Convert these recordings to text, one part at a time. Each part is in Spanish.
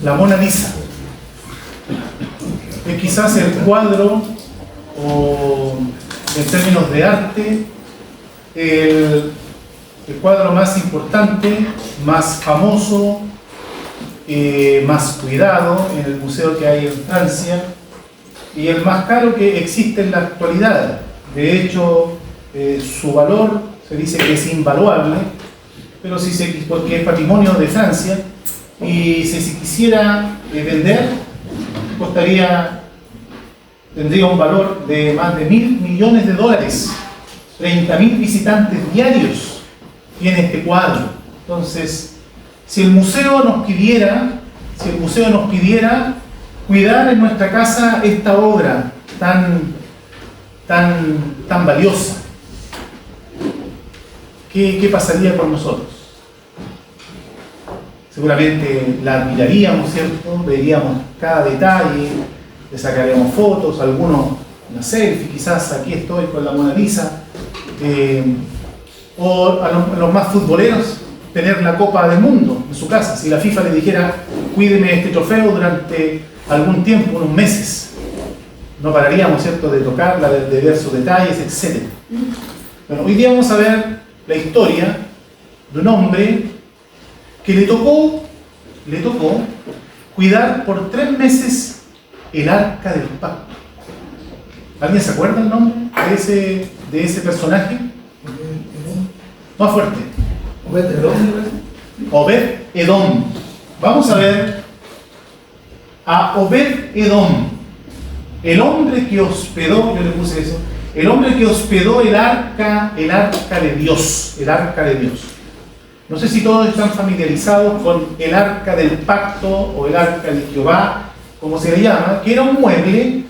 la Mona Lisa. Es quizás el cuadro, o en términos de arte, el cuadro más importante, más famoso, más cuidado en el museo que hay en Francia, y el más caro que existe en la actualidad. De hecho, su valor se dice que es invaluable, pero porque es patrimonio de Francia, y si se quisiera vender, tendría un valor de más de $1.000 millones. 30.000 visitantes diarios tiene este cuadro. Entonces, si el museo nos pidiera cuidar en nuestra casa esta obra tan valiosa, ¿qué pasaría con nosotros? Seguramente la admiraríamos, ¿cierto? Veríamos cada detalle, le sacaríamos fotos, algunos una selfie, quizás aquí estoy con la Mona Lisa, o a los más futboleros, tener la Copa del Mundo en su casa. Si la FIFA le dijera, cuídeme este trofeo durante algún tiempo, unos meses, no pararíamos, ¿cierto?, de tocarla, de ver sus detalles, etc. Bueno, hoy día vamos a ver la historia de un hombre que le tocó cuidar por 3 meses el Arca del Pacto. ¿Alguien se acuerda el nombre de ese personaje? Más fuerte. Obed-Edom. Vamos a ver a Obed-Edom, el hombre que hospedó, yo le puse eso, el hombre que hospedó el arca de Dios, el arca de Dios. No sé si todos están familiarizados con el arca del pacto o el arca de Jehová, como se le llama, que era un mueble,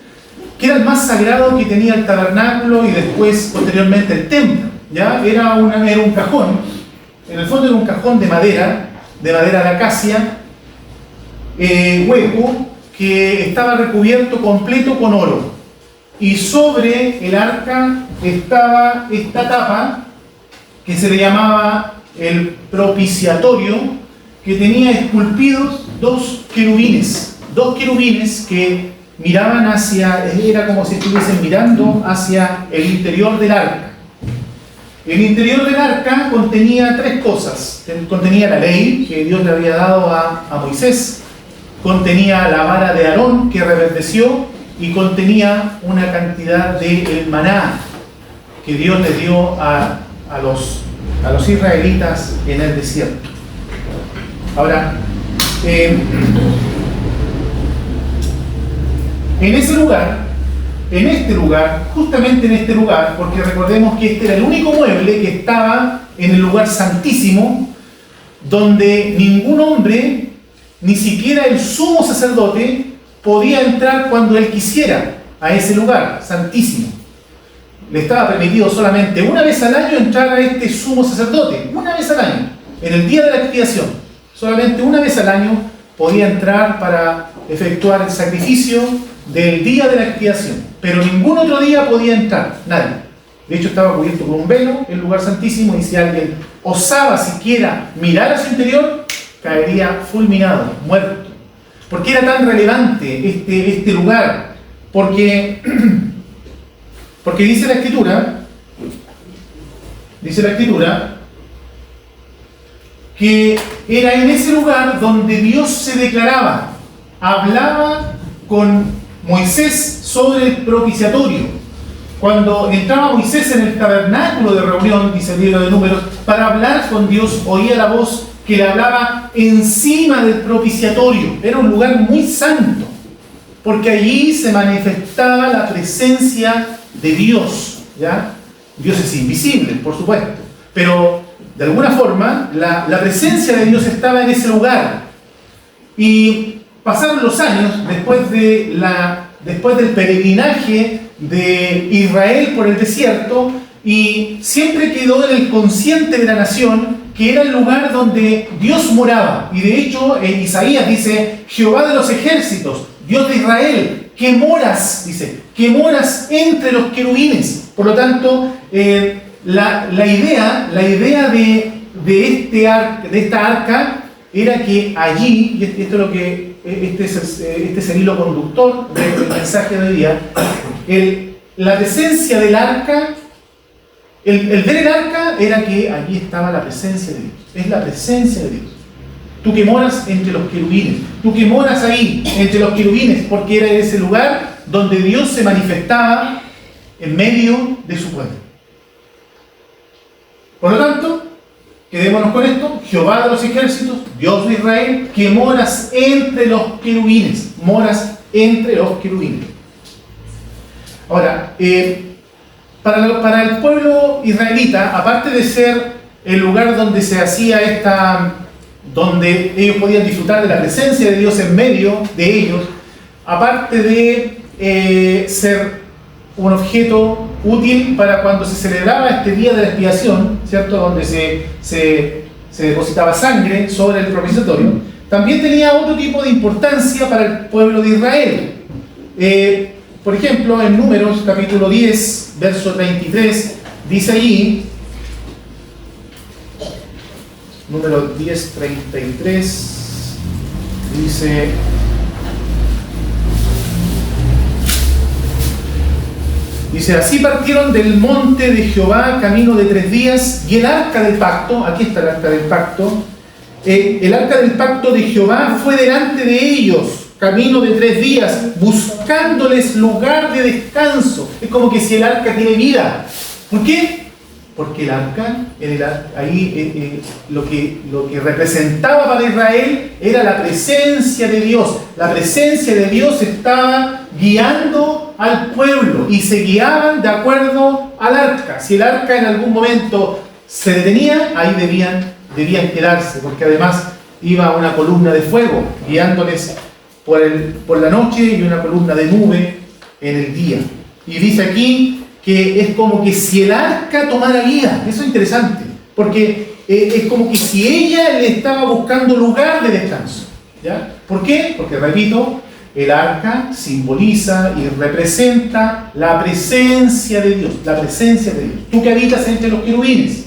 que era el más sagrado que tenía el tabernáculo y después, posteriormente, el templo. ¿Ya? Era un cajón, en el fondo era un cajón de madera de acacia, hueco, que estaba recubierto completo con oro. Y sobre el arca estaba esta tapa, que se le llamaba el propiciatorio, que tenía esculpidos dos querubines que miraban era como si estuviesen mirando hacia el interior del arca. El interior del arca contenía 3 cosas. Contenía la ley que Dios le había dado a Moisés, contenía la vara de Aarón que reverdeció, y contenía una cantidad de maná que Dios le dio a los israelitas en el desierto. Ahora, justamente en este lugar, porque recordemos que este era el único mueble que estaba en el lugar santísimo, donde ningún hombre, ni siquiera el sumo sacerdote, podía entrar cuando él quisiera a ese lugar santísimo. Le estaba permitido solamente una vez al año entrar a este sumo sacerdote, una vez al año, en el día de la expiación. Solamente una vez al año podía entrar para efectuar el sacrificio del día de la expiación, pero ningún otro día podía entrar, nadie. De hecho, estaba cubierto con un velo el lugar santísimo, y si alguien osaba siquiera mirar a su interior, caería fulminado, muerto. ¿Por qué era tan relevante este lugar? Porque dice la Escritura que era en ese lugar donde Dios se declaraba, hablaba con Moisés sobre el propiciatorio. Cuando entraba Moisés en el tabernáculo de reunión, dice el libro de Números, para hablar con Dios, oía la voz que le hablaba encima del propiciatorio. Era un lugar muy santo, porque allí se manifestaba la presencia de Dios, ¿ya? Dios es invisible, por supuesto, pero de alguna forma la presencia de Dios estaba en ese lugar. Y pasaron los años después del peregrinaje de Israel por el desierto, y siempre quedó en el consciente de la nación que era el lugar donde Dios moraba. Y de hecho en Isaías dice: Jehová de los ejércitos, Dios de Israel, que moras, dice, que moras entre los querubines. Por lo tanto, la idea de esta arca era que allí, y esto es lo que, este es el hilo conductor del mensaje de hoy día, la presencia del arca, el ver el arca era que allí estaba la presencia de Dios, es la presencia de Dios. Tú que moras entre los querubines, tú que moras ahí entre los querubines, porque era ese lugar donde Dios se manifestaba en medio de su pueblo. Por lo tanto, quedémonos con esto: Jehová de los ejércitos, Dios de Israel, que moras entre los querubines, moras entre los querubines. Ahora, para el pueblo israelita, aparte de ser el lugar donde se hacía donde ellos podían disfrutar de la presencia de Dios en medio de ellos, aparte de ser un objeto útil para cuando se celebraba este día de la expiación, ¿cierto?, donde se depositaba sangre sobre el propiciatorio, también tenía otro tipo de importancia para el pueblo de Israel. Por ejemplo, en Números capítulo 10, verso 33, dice allí, Número 10, 33, dice, así partieron del monte de Jehová camino de 3 días, y el arca del pacto, aquí está el arca del pacto, el arca del pacto de Jehová fue delante de ellos, camino de 3 días, buscándoles lugar de descanso. Es como que si el arca tiene vida. ¿Por qué? Porque el arca, lo que representaba para Israel era la presencia de Dios. La presencia de Dios estaba guiando al pueblo y se guiaban de acuerdo al arca. Si el arca en algún momento se detenía, ahí debían quedarse, porque además iba una columna de fuego guiándoles por la noche y una columna de nube en el día. Y dice aquí que es como que si el arca tomara vida. Eso es interesante, porque es como que si ella le estaba buscando lugar de descanso, ¿ya? ¿Por qué? Porque, repito, el arca simboliza y representa la presencia de Dios, la presencia de Dios. Tú que habitas entre los querubines.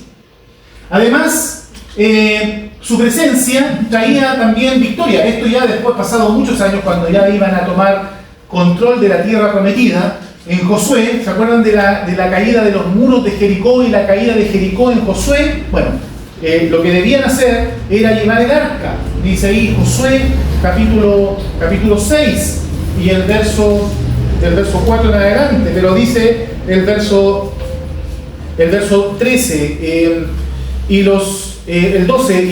Además, su presencia traía también victoria. Esto ya después, pasado muchos años, cuando ya iban a tomar control de la tierra prometida, en Josué, ¿se acuerdan de la caída de los muros de Jericó y la caída de Jericó en Josué? Bueno, lo que debían hacer era llevar el arca. Dice ahí Josué, capítulo 6, y del verso 4 en adelante, pero dice el verso 13, el 12,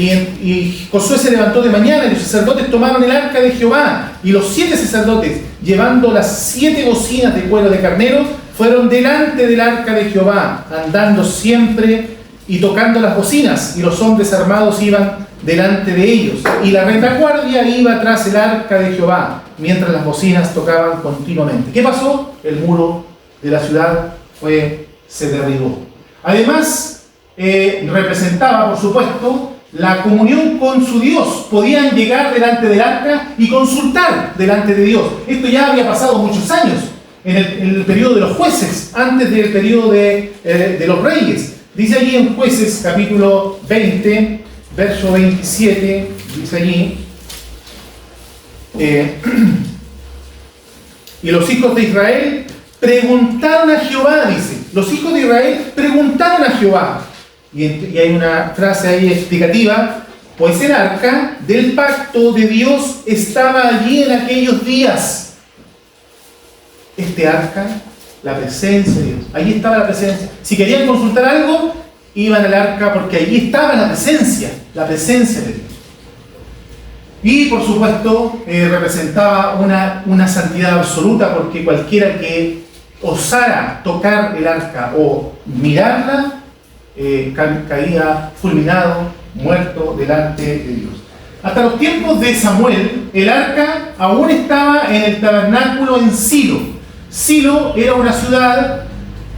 y Josué se levantó de mañana, y los sacerdotes tomaron el arca de Jehová, y los 7 sacerdotes, llevando las 7 bocinas de cuero de carnero, fueron delante del arca de Jehová, andando siempre y tocando las bocinas, y los hombres armados iban delante de ellos, y la retaguardia iba tras el arca de Jehová, mientras las bocinas tocaban continuamente. ¿Qué pasó? El muro de la ciudad se derribó. Además, representaba, por supuesto, la comunión con su Dios. Podían llegar delante del arca y consultar delante de Dios. Esto ya había pasado muchos años, en el periodo de los jueces, antes del periodo de los reyes. Dice allí en Jueces capítulo 20, verso 27, dice allí, y los hijos de Israel preguntaron a Jehová, dice, los hijos de Israel preguntaron a Jehová. Y hay una frase ahí explicativa, pues el arca del pacto de Dios estaba allí en aquellos días. Este arca, la presencia de Dios, allí estaba la presencia. Si querían consultar algo, iban al arca porque allí estaba la presencia de Dios. Y por supuesto representaba una santidad absoluta, porque cualquiera que osara tocar el arca o mirarla, caía fulminado, muerto delante de Dios. Hasta los tiempos de Samuel, el arca aún estaba en el tabernáculo en Silo. Silo era una ciudad,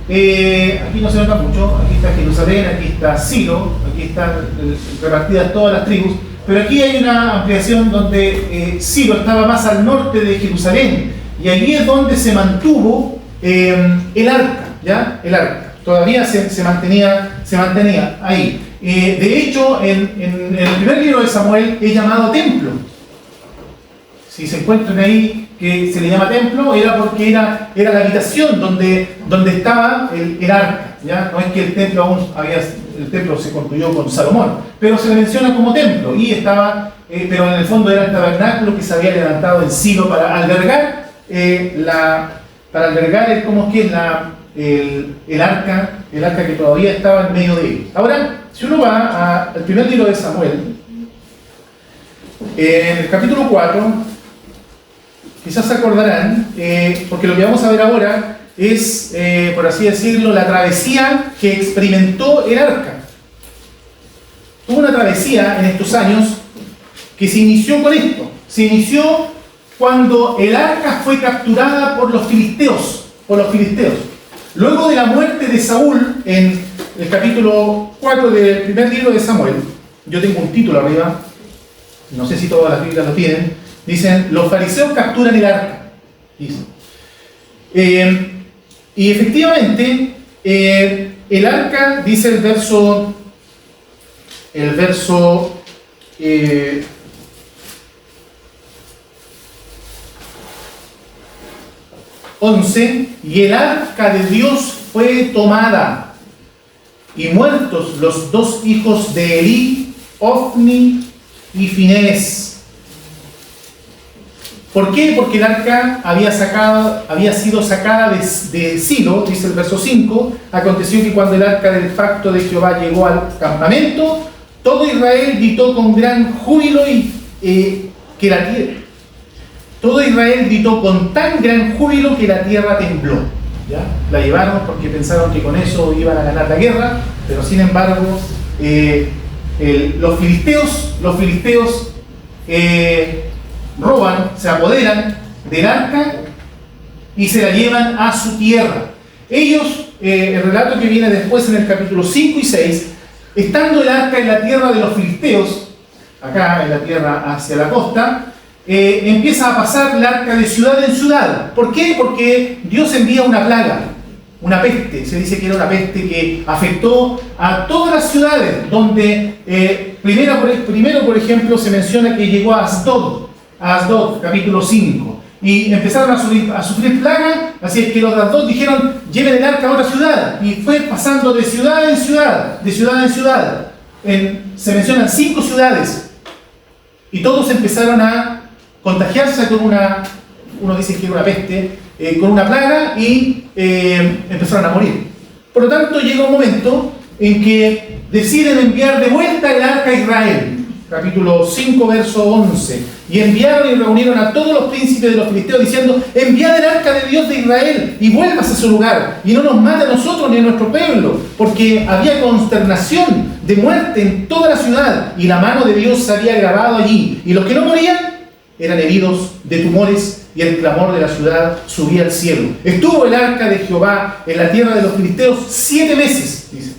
aquí no se nota mucho, aquí está Jerusalén, aquí está Silo, aquí están repartidas todas las tribus, pero aquí hay una ampliación donde Silo estaba más al norte de Jerusalén, y allí es donde se mantuvo el arca, ¿ya? El arca. Todavía se mantenía ahí. De hecho, en el primer libro de Samuel es llamado templo. Si se encuentran ahí que se le llama templo, era porque era la habitación donde estaba el arca, ¿ya? No es que el templo el templo se construyó con Salomón, pero se le menciona como templo y estaba, pero en el fondo era el tabernáculo que se había levantado en Silo para albergar el arca que todavía estaba en medio de él. Ahora, si uno va al primer libro de Samuel, en el capítulo 4, quizás se acordarán, porque lo que vamos a ver ahora es, por así decirlo, la travesía que experimentó el arca. Tuvo una travesía en estos años que se inició con esto. Se inició cuando el arca fue capturada por los filisteos. Luego de la muerte de Saúl, en el capítulo 4 del primer libro de Samuel, yo tengo un título arriba, no sé si todas las Biblias lo tienen, dicen, los fariseos capturan el arca. Dicen. Y efectivamente, el arca, dice el verso 11, y el arca de Dios fue tomada, y muertos los dos hijos de Elí, Ofni y Finés. ¿Por qué? Porque el arca había sido sacada de Silo, dice el verso 5. Aconteció que cuando el arca del pacto de Jehová llegó al campamento, todo Israel gritó con gran júbilo todo Israel gritó con tan gran júbilo que la tierra tembló. ¿Ya? La llevaron porque pensaron que con eso iban a ganar la guerra, pero sin embargo, los filisteos roban, se apoderan del arca y se la llevan a su tierra. Ellos, el relato que viene después en el capítulo 5 y 6, estando el arca en la tierra de los filisteos, acá en la tierra hacia la costa, empieza a pasar el arca de ciudad en ciudad. ¿Por qué? Porque Dios envía una plaga, una peste. Se dice que era una peste que afectó a todas las ciudades, donde primero, por ejemplo, se menciona que llegó a Asdod, capítulo 5, y empezaron a sufrir plaga, así es que los de Asdod dijeron, lleven el arca a otra ciudad, y fue pasando de ciudad en ciudad, se mencionan 5 ciudades, y todos empezaron a contagiarse con uno dice que era una peste, con una plaga, y empezaron a morir. Por lo tanto, llega un momento en que deciden enviar de vuelta el arca a Israel. Capítulo 5, verso 11. Y enviaron y reunieron a todos los príncipes de los filisteos diciendo, enviad el arca de Dios de Israel y vuelvas a su lugar y no nos mate a nosotros ni a nuestro pueblo, porque había consternación de muerte en toda la ciudad y la mano de Dios se había grabado allí, y los que no morían eran heridos de tumores, y el clamor de la ciudad subía al cielo. Estuvo el arca de Jehová en la tierra de los filisteos 7 meses, dice.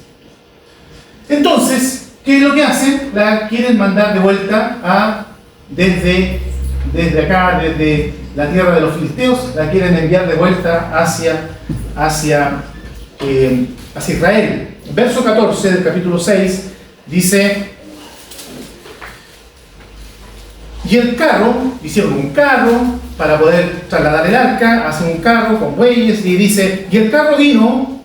Entonces, ¿qué es lo que hacen? La quieren mandar de vuelta desde acá, desde la tierra de los filisteos, la quieren enviar de vuelta hacia Israel. Verso 14 del capítulo 6 dice, y el carro, hicieron un carro para poder trasladar el arca, hacen un carro con bueyes, y dice, y el carro vino,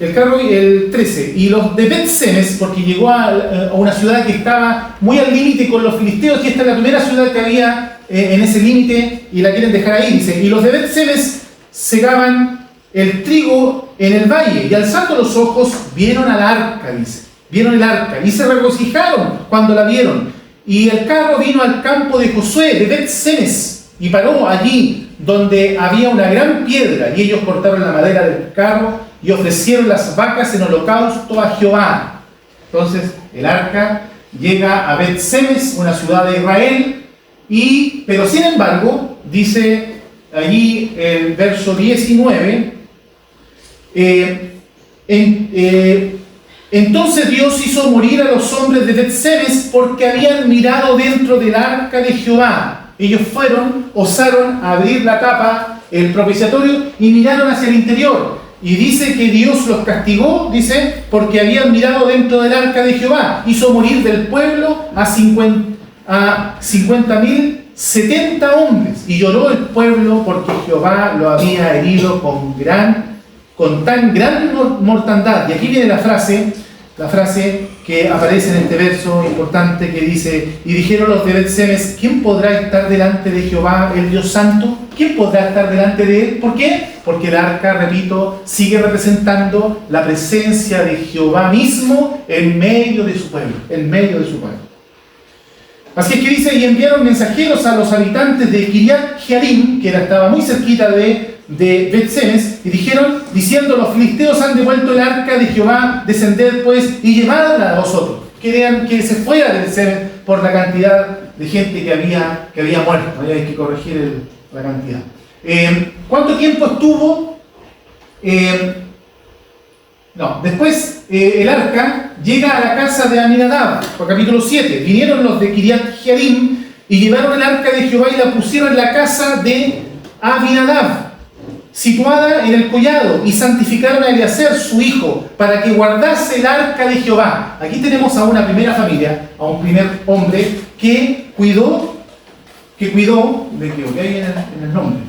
el 13, y los de Bet-Semes, porque llegó a una ciudad que estaba muy al límite con los filisteos, y esta es la primera ciudad que había en ese límite, y la quieren dejar ahí, dice, y los de Bet-Semes segaban el trigo en el valle, y alzando los ojos, vieron al arca, dice, vieron el arca, y se regocijaron cuando la vieron, y el carro vino al campo de Josué, de Bet-Semes, y paró allí, donde había una gran piedra, y ellos cortaron la madera del carro, y ofrecieron las vacas en holocausto a Jehová. Entonces el arca llega a Bet-Semes, una ciudad de Israel, pero sin embargo, dice allí el verso 19, entonces Dios hizo morir a los hombres de Bet-Semes porque habían mirado dentro del arca de Jehová. Ellos osaron abrir la tapa, el propiciatorio, y miraron hacia el interior. Y dice que Dios los castigó, dice, porque habían mirado dentro del arca de Jehová. Hizo morir del pueblo a 50.000, 70 hombres. Y lloró el pueblo porque Jehová lo había herido con tan gran mortandad. Y aquí viene la frase que aparece en este verso importante que dice: y dijeron los de Bet-Semes, ¿quién podrá estar delante de Jehová, el Dios Santo? ¿Quién podrá estar delante de él? ¿Por qué? Porque el arca, repito, sigue representando la presencia de Jehová mismo en medio de su pueblo, Así es que dice: y enviaron mensajeros a los habitantes de Kiriat Jearim, que estaba muy cerquita de Bet-Semes, y dijeron, diciendo: los filisteos han devuelto el arca de Jehová, descended pues y llevadla a vosotros. Querían que se fuera de Bet-Semes por la cantidad de gente que había muerto. Ahí hay que corregir la cantidad. ¿Cuánto tiempo estuvo? Después el arca llega a la casa de Aminadab, por capítulo 7. Vinieron los de Kiriat Jearim y llevaron el arca de Jehová y la pusieron en la casa de Aminadab, situada en el collado, y santificaron a Eliezer, su hijo, para que guardase el arca de Jehová. Aquí tenemos a una primera familia, a un primer hombre que cuidó, me equivoqué ahí en el nombre,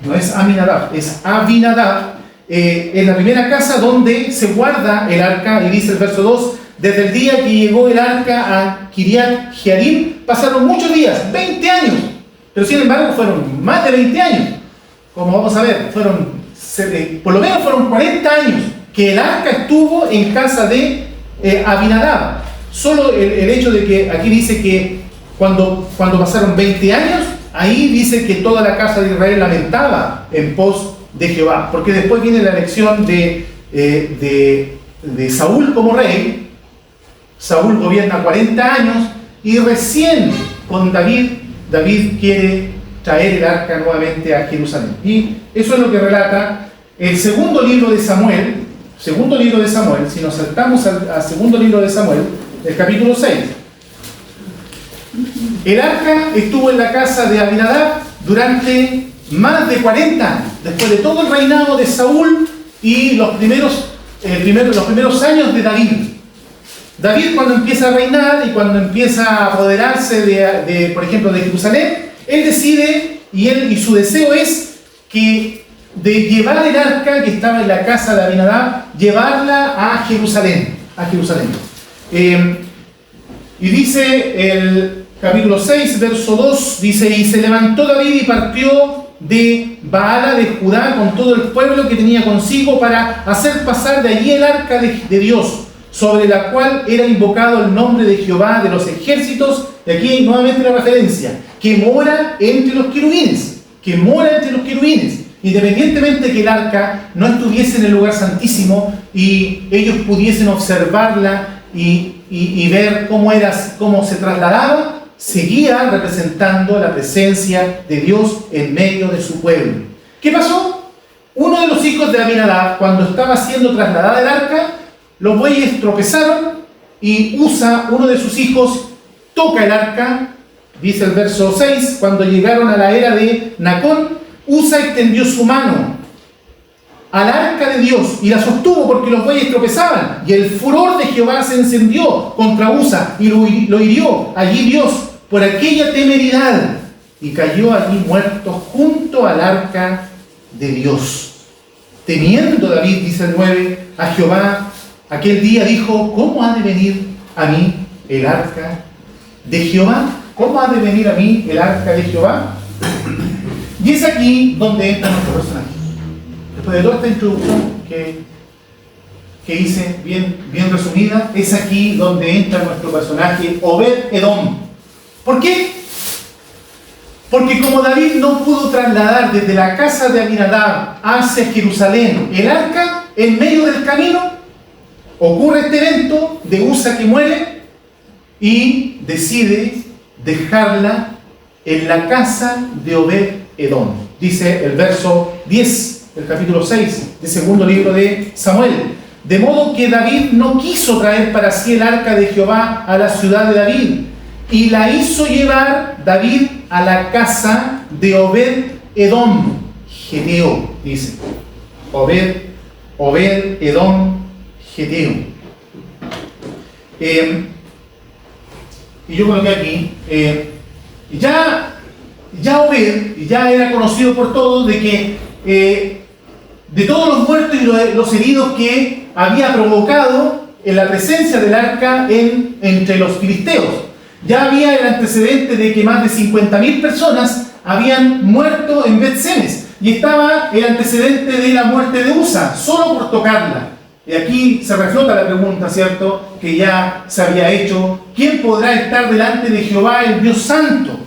no es Aminadab, es Abinadab, en la primera casa donde se guarda el arca. Y dice el verso 2: desde el día que llegó el arca a Kiriat Jearim, pasaron muchos días, 20 años, pero sin embargo fueron más de 20 años. Como vamos a ver, por lo menos fueron 40 años que el arca estuvo en casa de Abinadab. Solo el hecho de que aquí dice que cuando pasaron 20 años, ahí dice que toda la casa de Israel lamentaba en pos de Jehová, porque después viene la elección de Saúl como rey. Saúl gobierna 40 años y recién con David quiere traer el arca nuevamente a Jerusalén. Y eso es lo que relata el segundo libro de Samuel, si nos saltamos al segundo libro de Samuel, el capítulo 6. El arca estuvo en la casa de Abinadab durante más de 40 años, después de todo el reinado de Saúl y los primeros años de David. David, cuando empieza a reinar y cuando empieza a apoderarse por ejemplo, de Jerusalén, él decide, y su deseo es que de llevar el arca que estaba en la casa de Abinadab, llevarla a Jerusalén. Y dice el capítulo 6, verso 2, dice: y se levantó David y partió de Baala de Judá con todo el pueblo que tenía consigo, para hacer pasar de allí el arca de Dios, sobre la cual era invocado el nombre de Jehová de los ejércitos. Y aquí nuevamente la referencia: que mora entre los querubines. Independientemente que el arca no estuviese en el lugar santísimo y ellos pudiesen observarla y ver cómo se trasladaba, seguía representando la presencia de Dios en medio de su pueblo. ¿Qué pasó? Uno de los hijos de Abinadab, cuando estaba siendo trasladada el arca, los bueyes tropezaron y uno de sus hijos toca el arca. Dice el verso 6: cuando llegaron a la era de Nacón, Usa extendió su mano al arca de Dios y la sostuvo porque los bueyes tropezaban, y el furor de Jehová se encendió contra Usa y lo hirió allí Dios por aquella temeridad, y cayó allí muerto junto al arca de Dios. Temiendo David, dice el 9, a Jehová, aquel día dijo: ¿cómo ha de venir a mí el arca de Jehová? ¿Cómo ha de venir a mí el arca de Jehová? Y es aquí donde entra nuestro personaje. Después de toda esta introducción que hice bien resumida, es aquí donde entra nuestro personaje, Obed-Edom. ¿Por qué? Porque como David no pudo trasladar desde la casa de Abinadab hacia Jerusalén el arca, en medio del camino ocurre este evento de Usa que muere y decide dejarla en la casa de Obed-Edom. Dice el verso 10 del capítulo 6 del segundo libro de Samuel: de modo que David no quiso traer para sí el arca de Jehová a la ciudad de David, y la hizo llevar David a la casa de Obed-Edom, Geteo, dice. Obed-Edom Geteo. Y yo coloqué aquí, ya Obed ya era conocido por todos de que de todos los muertos y los heridos que había provocado en la presencia del arca entre los filisteos. Ya había el antecedente de que más de 50.000 personas habían muerto en Bet-Semes. Y estaba el antecedente de la muerte de Usa, solo por tocarla. Y aquí se reflota la pregunta, ¿cierto?, que ya se había hecho: ¿quién podrá estar delante de Jehová, el Dios Santo?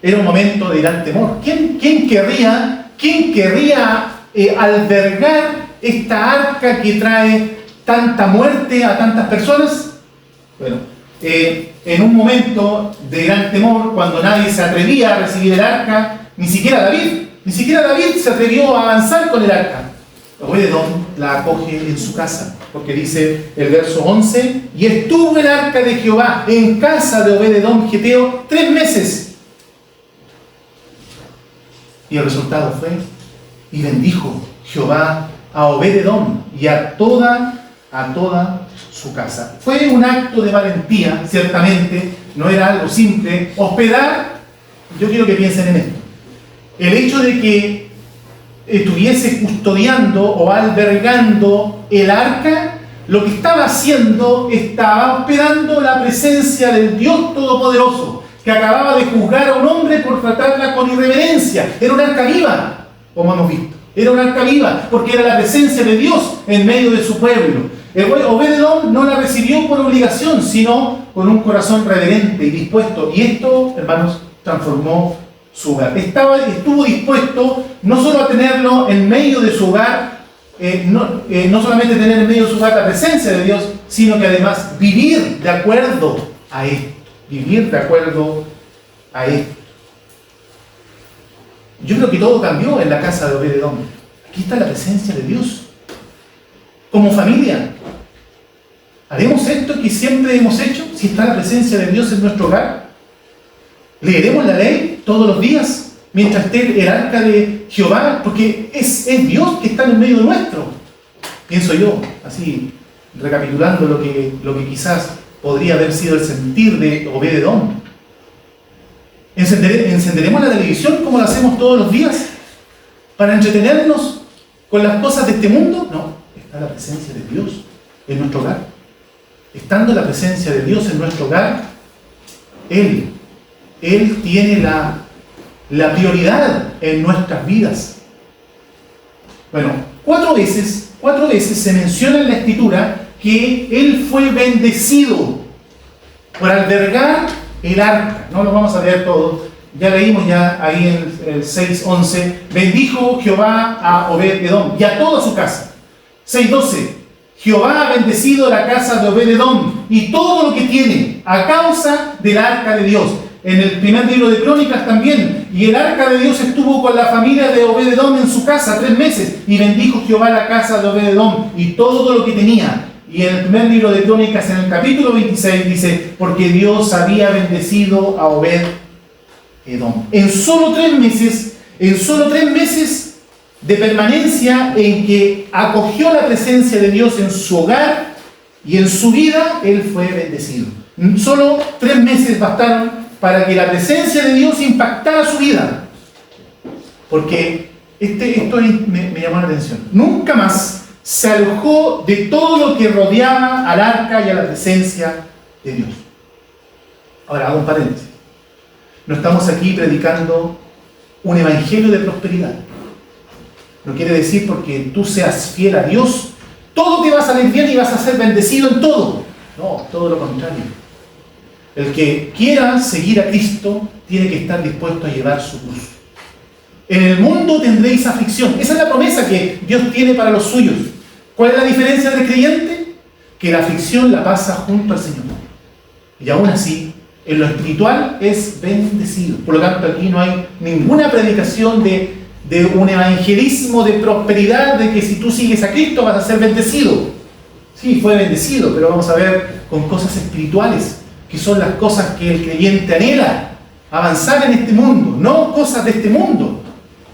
Era un momento de gran temor. ¿Quién querría albergar esta arca que trae tanta muerte a tantas personas? Bueno, en un momento de gran temor, cuando nadie se atrevía a recibir el arca, ni siquiera David se atrevió a avanzar con el arca. Obed-Edom la acoge en su casa, porque dice el verso 11: y estuvo el arca de Jehová en casa de Obed-Edom Geteo 3 meses. Y el resultado fue: y bendijo Jehová a Obed-Edom y a toda su casa. Fue un acto de valentía, ciertamente, no era algo simple. Hospedar, yo quiero que piensen en esto. El hecho de que estuviese custodiando o albergando el arca, lo que estaba haciendo, estaba hospedando la presencia del Dios Todopoderoso, que acababa de juzgar a un hombre por tratarla con irreverencia. Era un arca viva, como hemos visto. Era un arca viva, porque era la presencia de Dios en medio de su pueblo. Obed-Edom no la recibió por obligación, sino con un corazón reverente y dispuesto. Y esto, hermanos, transformó su hogar. Estuvo dispuesto no solo a tenerlo en medio de su hogar, no solamente tener en medio de su hogar la presencia de Dios, sino que además vivir de acuerdo a esto. Vivir de acuerdo a esto. Yo creo que todo cambió en la casa de Obed-Edom. Aquí está la presencia de Dios. Como familia, ¿haremos esto que siempre hemos hecho si está la presencia de Dios en nuestro hogar? ¿Leeremos la ley todos los días mientras esté el arca de Jehová? Porque es Dios que está en medio nuestro. Pienso yo, así, recapitulando lo que quizás podría haber sido el sentir de Obed-Edom. ¿Encenderemos la televisión como lo hacemos todos los días para entretenernos con las cosas de este mundo? No, está la presencia de Dios en nuestro hogar. Estando la presencia de Dios en nuestro hogar, Él tiene la prioridad en nuestras vidas. Bueno, cuatro veces se menciona en la Escritura que Él fue bendecido por albergar el arca. No lo vamos a leer todo. Ya leímos ahí en el 6:11. Bendijo Jehová a Obed-Edom y a toda su casa. 6:12. Jehová ha bendecido la casa de Obed-Edom y todo lo que tiene a causa del arca de Dios. En el primer libro de Crónicas también. Y el arca de Dios estuvo con la familia de Obed-Edom en su casa 3 meses. Y bendijo Jehová la casa de Obed-Edom y todo lo que tenía. Y en el primer libro de Crónicas, en el capítulo 26, dice: porque Dios había bendecido a Obed-Edom. En solo 3 meses de permanencia en que acogió la presencia de Dios en su hogar y en su vida, él fue bendecido. Solo 3 meses bastaron para que la presencia de Dios impactara su vida. Porque esto me llamó la atención. Nunca más se alejó de todo lo que rodeaba al arca y a la presencia de Dios. Ahora, hago un paréntesis. No estamos aquí predicando un evangelio de prosperidad. No quiere decir porque tú seas fiel a Dios, todo te va a salir bien y vas a ser bendecido en todo. No, todo lo contrario. El que quiera seguir a Cristo tiene que estar dispuesto a llevar su cruz. En el mundo tendréis aflicción. Esa es la promesa que Dios tiene para los suyos. ¿Cuál es la diferencia del creyente? Que la aflicción la pasa junto al Señor. Y aún así, en lo espiritual es bendecido. Por lo tanto, aquí no hay ninguna predicación de un evangelismo de prosperidad, de que si tú sigues a Cristo vas a ser bendecido. Sí, fue bendecido, pero vamos a ver con cosas espirituales, que son las cosas que el creyente anhela, avanzar en este mundo, no cosas de este mundo,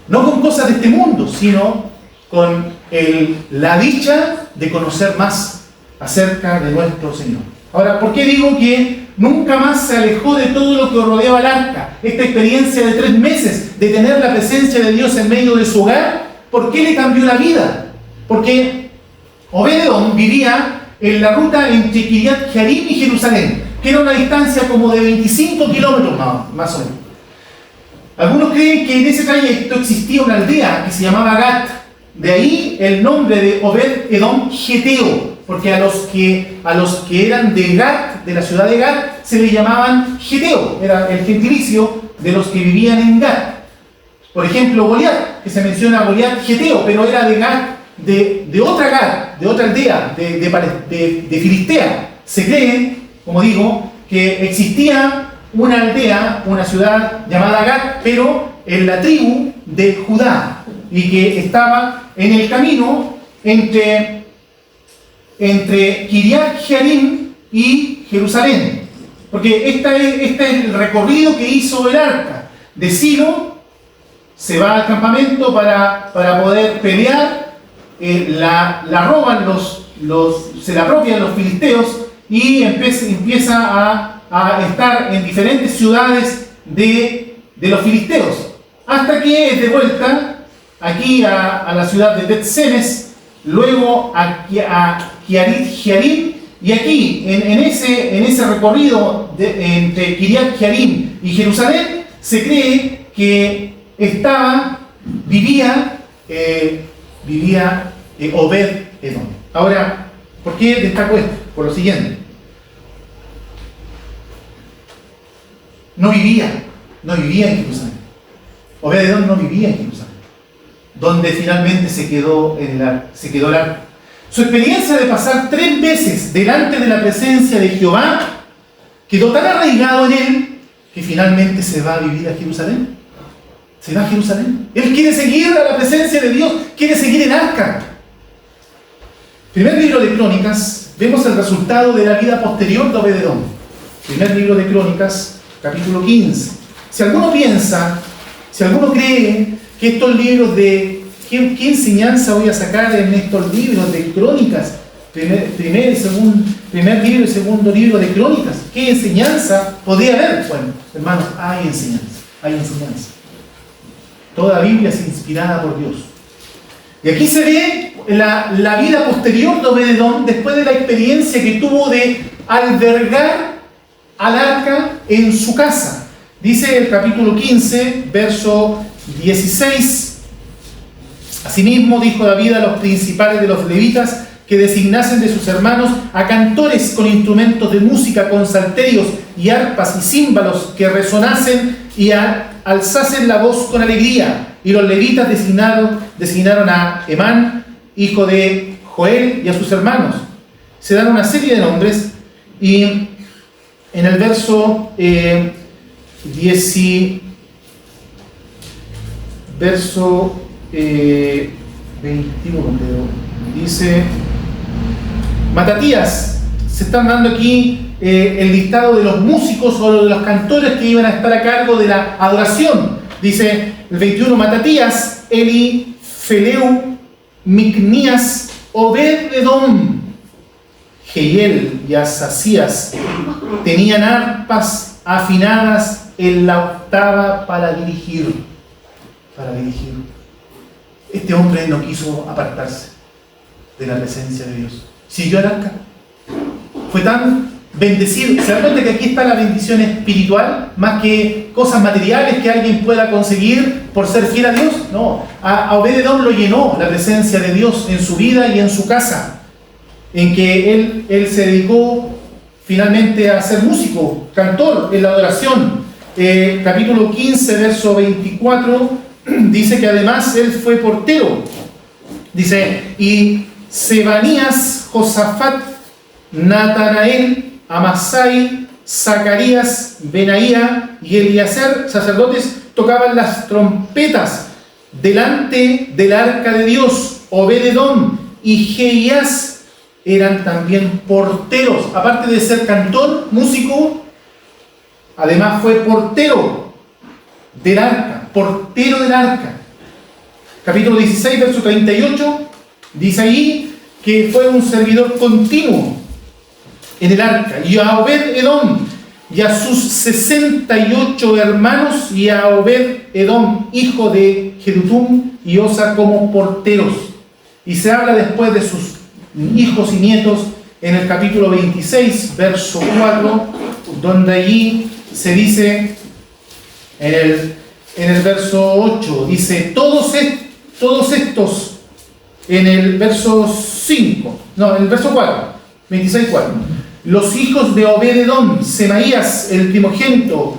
no con cosas de este mundo, sino con la dicha de conocer más acerca de nuestro Señor. Ahora, ¿por qué digo que nunca más se alejó de todo lo que rodeaba el arca? Esta experiencia de 3 meses de tener la presencia de Dios en medio de su hogar, ¿por qué le cambió la vida? Porque Obed-Edom vivía en la ruta entre Kiriat Jearim y Jerusalén, que era una distancia como de 25 kilómetros más o menos. Algunos creen que en ese trayecto existía una aldea que se llamaba Gat. De ahí el nombre de Obed-Edom Geteo, porque a los que eran de Gat, de la ciudad de Gat, se le llamaban Geteo, era el gentilicio de los que vivían en Gat. Por ejemplo, Goliat, que se menciona Goliat Geteo, pero era de Gat, de otra Gat, de otra aldea, de Filistea. Se cree, como digo, que existía una aldea, una ciudad llamada Gat, pero en la tribu de Judá, y que estaba en el camino entre Kiriat Jearim y Jerusalén. Porque este es el recorrido que hizo el arca. De Silo se va al campamento para poder pelear, la roban se la apropian los filisteos y empieza a estar en diferentes ciudades de los filisteos, hasta que es de vuelta aquí a la ciudad de Bet-Semes, luego a Kiriat Jearim, y aquí en ese recorrido entre Kiriat Jearim y Jerusalén se cree que vivía Obed-Edom. Ahora, ¿por qué destaco esto? Por lo siguiente: no vivía en Jerusalén. Obed-Edom no vivía en Jerusalén, donde finalmente se quedó el arca. Su experiencia de pasar 3 veces delante de la presencia de Jehová quedó tan arraigado en él que finalmente se va a vivir a Jerusalén. Se va a Jerusalén. Él quiere seguir a la presencia de Dios, quiere seguir el arca. Primer libro de Crónicas, vemos el resultado de la vida posterior de Obed-Edom. Primer libro de Crónicas, capítulo 15. Si alguno cree que estos libros de... ¿Qué enseñanza voy a sacar en estos libros de Crónicas? Primer libro y segundo libro de Crónicas. ¿Qué enseñanza podría haber? Bueno, hermanos, hay enseñanza. Toda Biblia es inspirada por Dios. Y aquí se ve la vida posterior de Obed-Edom después de la experiencia que tuvo de albergar al arca en su casa. Dice el capítulo 15, verso 16: Asimismo dijo David a los principales de los levitas que designasen de sus hermanos a cantores con instrumentos de música, con salterios y arpas y címbalos que resonasen y alzasen la voz con alegría. Y los levitas designaron a Emán, hijo de Joel, y a sus hermanos. Se dan una serie de nombres, y en el verso 21 dice: Matatías. Se están dando aquí el listado de los músicos o de los cantores que iban a estar a cargo de la adoración. Dice el 21: Matatías, Eli, Feleu, Micnías, Obed-Edom, Jehiel y Asasías tenían arpas afinadas en la octava para dirigir. Este hombre no quiso apartarse de la presencia de Dios. Siguió al arca. Fue tan bendecido. ¿Se dan cuenta que aquí está la bendición espiritual más que cosas materiales que alguien pueda conseguir por ser fiel a Dios? No. A Obed-Edom lo llenó la presencia de Dios en su vida y en su casa, en que él se dedicó finalmente a ser músico, cantor en la adoración. Capítulo 15, verso 24, dice que además él fue portero. Dice: y Sebanías, Josafat, Natanael, Amasai, Zacarías, Benaía y Eliezer, sacerdotes, tocaban las trompetas delante del arca de Dios. Obed-Edom y Jeías eran también porteros. Aparte de ser cantor, músico, además fue portero del arca. capítulo 16, verso 38, dice ahí que fue un servidor continuo en el arca, y a Obed-Edom y a sus 68 hermanos, y a Obed-Edom, hijo de Jedutum y Osa, como porteros. Y se habla después de sus hijos y nietos en el capítulo 26, verso 4, donde allí se dice, en el verso 8, dice, todos estos, en el verso 5, no, en el verso 4, 26, 4, los hijos de Obed-Edom, Semaías, el primogénito,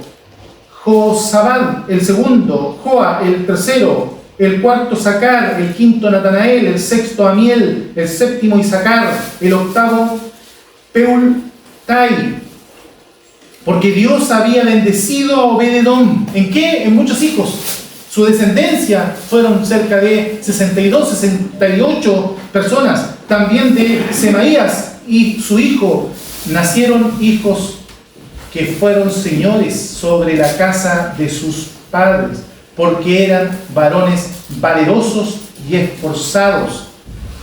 Josabad, el segundo, Joa, el tercero, el cuarto, Sacar, el quinto, Natanael, el sexto, Amiel, el séptimo, Isacar, el octavo, Peultai. Porque Dios había bendecido a Obed-Edom. ¿En qué? En muchos hijos. Su descendencia fueron cerca de 62, 68 personas. También de Semaías y su hijo nacieron hijos que fueron señores sobre la casa de sus padres, porque eran varones valerosos y esforzados.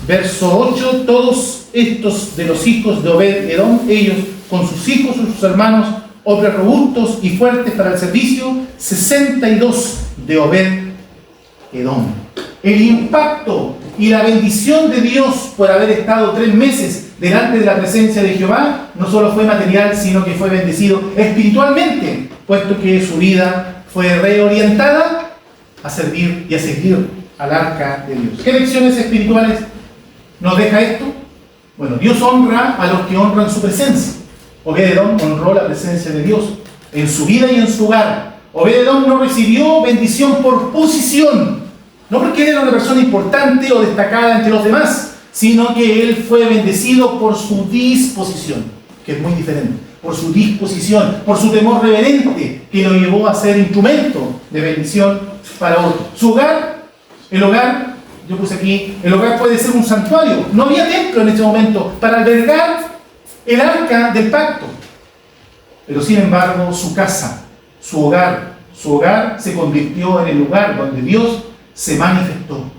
Verso 8, todos estos de los hijos de Obed-Edom, ellos con sus hijos y sus hermanos, hombres robustos y fuertes para el servicio, 62 de Obed-Edom. El impacto y la bendición de Dios por haber estado 3 meses delante de la presencia de Jehová no solo fue material, sino que fue bendecido espiritualmente, puesto que su vida fue reorientada a servir y a seguir al arca de Dios. ¿Qué lecciones espirituales nos deja esto? Bueno, Dios honra a los que honran su presencia. Obed-Edom honró la presencia de Dios en su vida y en su hogar. Obed-Edom no recibió bendición por posición, no porque era una persona importante o destacada entre los demás, sino que él fue bendecido por su disposición, que es muy diferente, por su disposición, por su temor reverente, que lo llevó a ser instrumento de bendición para otros. Su hogar, el hogar, yo puse aquí, el hogar puede ser un santuario. No había templo en ese momento para albergar el arca del pacto, pero sin embargo su casa, su hogar se convirtió en el lugar donde Dios se manifestó.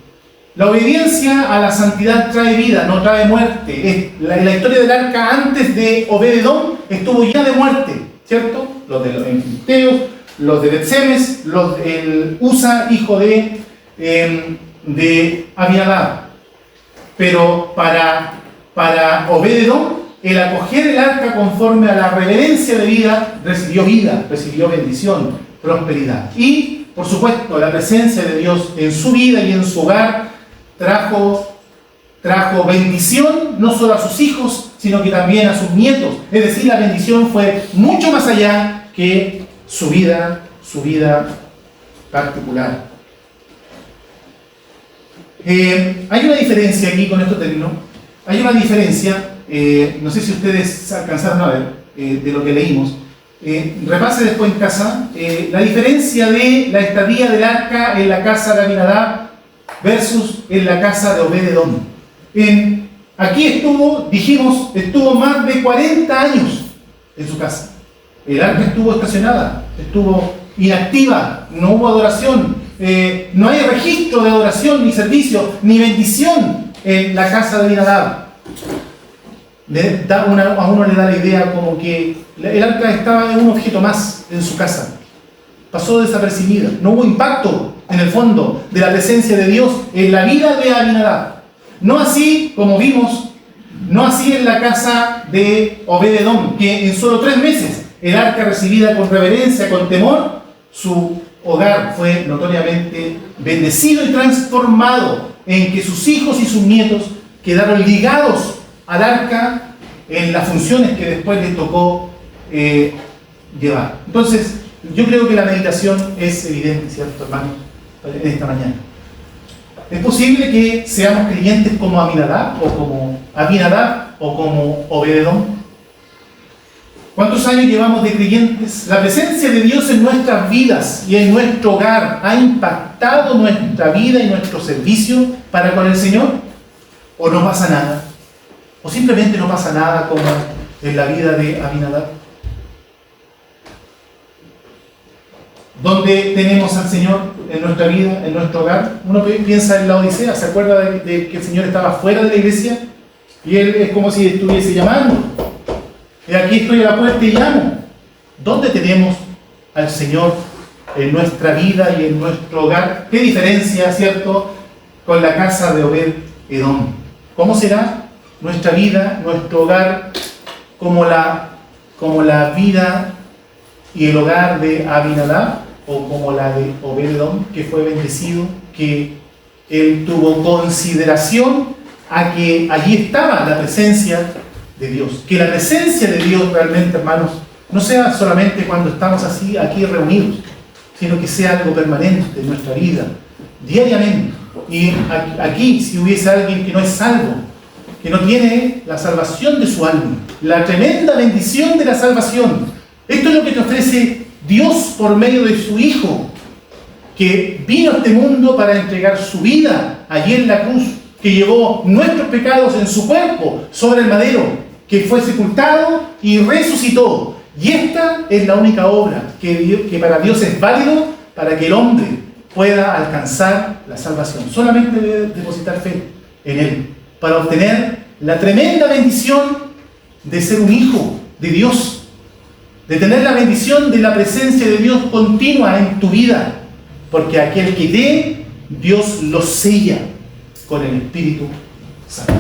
La obediencia a la santidad trae vida, no trae muerte. La historia del arca antes de Obed-Edom estuvo llena de muerte, ¿cierto? Los de los filisteos, los de Bet-Semes, los del Usa, hijo de Abinadab. Pero para Obed-Edom, el acoger el arca conforme a la reverencia de vida, recibió bendición, prosperidad. Y, por supuesto, la presencia de Dios en su vida y en su hogar trajo bendición no solo a sus hijos, sino que también a sus nietos. Es decir, la bendición fue mucho más allá que su vida particular. Hay una diferencia aquí con esto termino. Hay una diferencia, no sé si ustedes alcanzaron a ver de lo que leímos. Repase después en casa la diferencia de la estadía del arca en la casa de Abinadab versus en la casa de Obed-Edom. Aquí estuvo más de 40 años en su casa. El arca estuvo estacionada, estuvo inactiva, no hubo adoración, no hay registro de adoración, ni servicio, ni bendición en la casa de Abinadab. A uno le da la idea como que el arca estaba en un objeto más en su casa. Pasó desapercibida, no hubo impacto en el fondo de la presencia de Dios en la vida de Abinadab. No así, como vimos, no así en la casa de Obed-Edom, que en solo 3 meses el arca recibida con reverencia, con temor, su hogar fue notoriamente bendecido y transformado, en que sus hijos y sus nietos quedaron ligados al arca en las funciones que después les tocó llevar. Entonces, yo creo que la meditación es evidente, ¿cierto, hermano? En esta mañana. ¿Es posible que seamos creyentes como Abinadab o como Obed-Edom? ¿Cuántos años llevamos de creyentes? ¿La presencia de Dios en nuestras vidas y en nuestro hogar ha impactado nuestra vida y nuestro servicio para con el Señor? ¿O no pasa nada? ¿O simplemente no pasa nada como en la vida de Abinadab? donde tenemos al Señor en nuestra vida, en nuestro hogar. Uno piensa en la Odisea, ¿se acuerda de que el Señor estaba fuera de la iglesia? Y Él es como si estuviese llamando. Y aquí estoy a la puerta y llamo. ¿Dónde tenemos al Señor en nuestra vida y en nuestro hogar? ¿Qué diferencia, cierto, con la casa de Obed-Edom? ¿Cómo será nuestra vida, nuestro hogar, como la vida y el hogar de Abinadab, o como la de Obed-Edom, que fue bendecido, que él tuvo consideración a que allí estaba la presencia de Dios? Que la presencia de Dios realmente, hermanos, no sea solamente cuando estamos así aquí reunidos, sino que sea algo permanente en nuestra vida, diariamente. Y aquí, si hubiese alguien que no es salvo, que no tiene la salvación de su alma, la tremenda bendición de la salvación, esto es lo que te ofrece Dios por medio de su Hijo, que vino a este mundo para entregar su vida allí en la cruz, que llevó nuestros pecados en su cuerpo sobre el madero, que fue sepultado y resucitó. Y esta es la única obra que para Dios es válido para que el hombre pueda alcanzar la salvación. Solamente debe depositar fe en Él para obtener la tremenda bendición de ser un hijo de Dios, de tener la bendición de la presencia de Dios continua en tu vida, porque aquel que dé, Dios lo sella con el Espíritu Santo.